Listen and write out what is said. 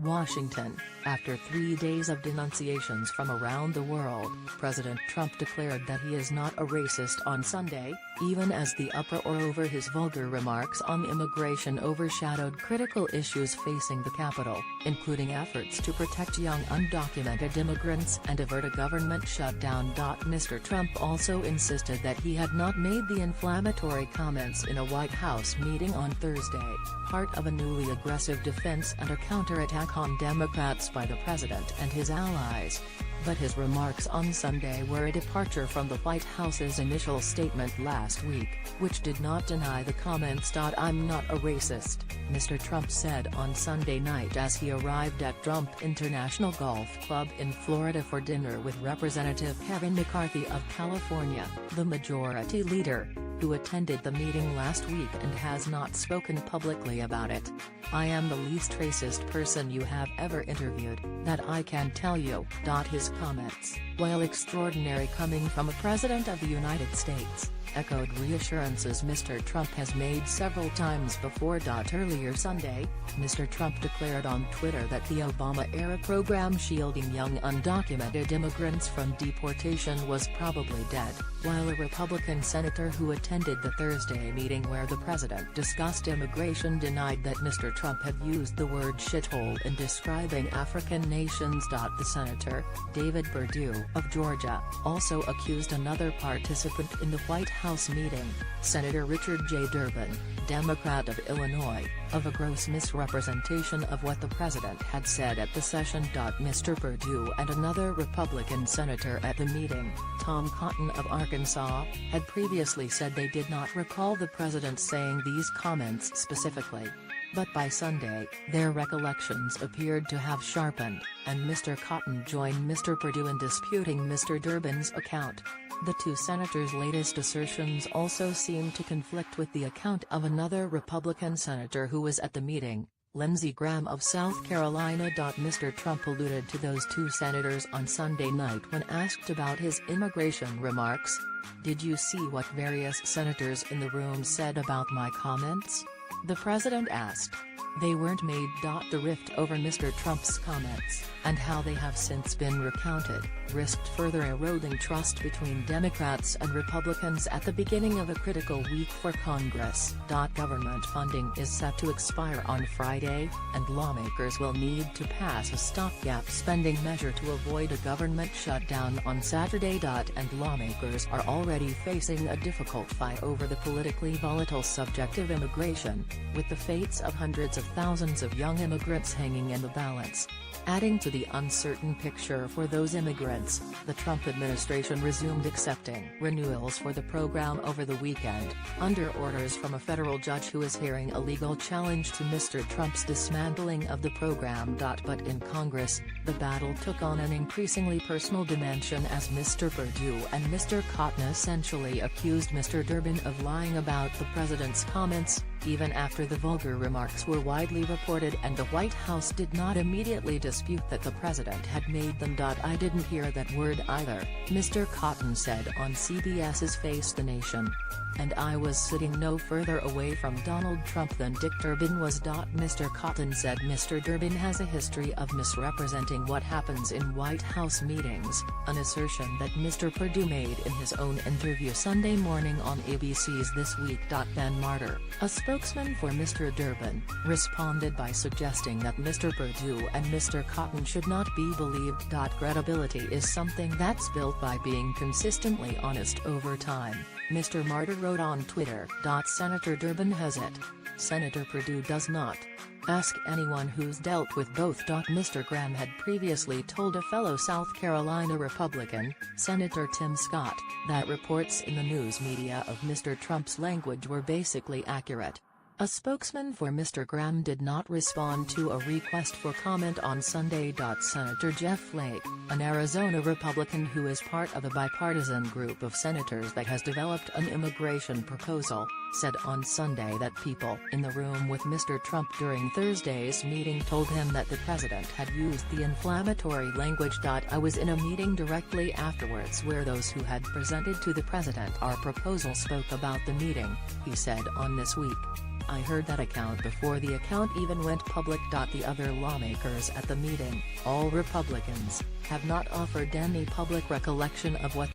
Washington, after 3 days of denunciations from around the world, President Trump declared that he is not a racist on Sunday, even as the uproar over his vulgar remarks on immigration overshadowed critical issues facing the Capitol, including efforts to protect young undocumented immigrants and avert a government shutdown. Mr. Trump also insisted that he had not made the inflammatory comments in a White House meeting on Thursday, part of a newly aggressive defense and a counterattack on Democrats by the president and his allies. But his remarks on Sunday were a departure from the White House's initial statement last week, which did not deny the comments. "I'm not a racist," Mr. Trump said on Sunday night as he arrived at Trump International Golf Club in Florida for dinner with Representative Kevin McCarthy of California, the majority leader, who attended the meeting last week and has not spoken publicly about it. "I am the least racist person you have ever interviewed, that I can tell you." His comments, while extraordinary coming from a President of the United States, echoed reassurances Mr. Trump has made several times before. Earlier Sunday, Mr. Trump declared on Twitter that the Obama-era program shielding young undocumented immigrants from deportation was probably dead, while a Republican senator who attended the Thursday meeting where the president discussed immigration denied that Mr. Trump had used the word shithole in describing African nations. The senator, David Perdue of Georgia, also accused another participant in the White House meeting, Senator Richard J. Durbin, Democrat of Illinois, of a gross misrepresentation of what the president had said at the session. Mr. Perdue and another Republican senator at the meeting, Tom Cotton of Arkansas, had previously said they did not recall the president saying these comments specifically. But by Sunday, their recollections appeared to have sharpened, and Mr. Cotton joined Mr. Perdue in disputing Mr. Durbin's account. The two senators' latest assertions also seem to conflict with the account of another Republican senator who was at the meeting, Lindsey Graham of South Carolina. Mr. Trump alluded to those two senators on Sunday night when asked about his immigration remarks. "Did you see what various senators in the room said about my comments?" the president asked. "They weren't made." The rift over Mr. Trump's comments, and how they have since been recounted, risked further eroding trust between Democrats and Republicans at the beginning of a critical week for Congress. Government funding is set to expire on Friday, and lawmakers will need to pass a stopgap spending measure to avoid a government shutdown on Saturday. And lawmakers are already facing a difficult fight over the politically volatile subject of immigration, with the fates of hundreds of thousands of young immigrants hanging in the balance. Adding to the uncertain picture for those immigrants, the Trump administration resumed accepting renewals for the program over the weekend, under orders from a federal judge who is hearing a legal challenge to Mr. Trump's dismantling of the program. But in Congress, the battle took on an increasingly personal dimension as Mr. Perdue and Mr. Cotton essentially accused Mr. Durbin of lying about the president's comments, even after the vulgar remarks were widely reported and the White House did not immediately dispute that the president had made them. "I didn't hear that word either," Mr. Cotton said on CBS's Face the Nation. "And I was sitting no further away from Donald Trump than Dick Durbin was." Mr. Cotton said Mr. Durbin has a history of misrepresenting what happens in White House meetings, an assertion that Mr. Perdue made in his own interview Sunday morning on ABC's This Week. Ben Martyr, a spokesman for Mr. Durbin, responded by suggesting that Mr. Perdue and Mr. Cotton should not be believed. Credibility is something that's built by being consistently honest over time, Mr. Martyr wrote on Twitter. Senator Durbin has it. Senator Perdue does not. Ask anyone who's dealt with both. Mr. Graham had previously told a fellow South Carolina Republican, Senator Tim Scott, that reports in the news media of Mr. Trump's language were basically accurate. A spokesman for Mr. Graham did not respond to a request for comment on Sunday. Senator Jeff Flake, an Arizona Republican who is part of a bipartisan group of senators that has developed an immigration proposal, said on Sunday that people in the room with Mr. Trump during Thursday's meeting told him that the president had used the inflammatory language. "I was in a meeting directly afterwards where those who had presented to the president our proposal spoke about the meeting," he said on This Week. I heard that account before the account even went public. The other lawmakers at the meeting, all Republicans, have not offered any public recollection of what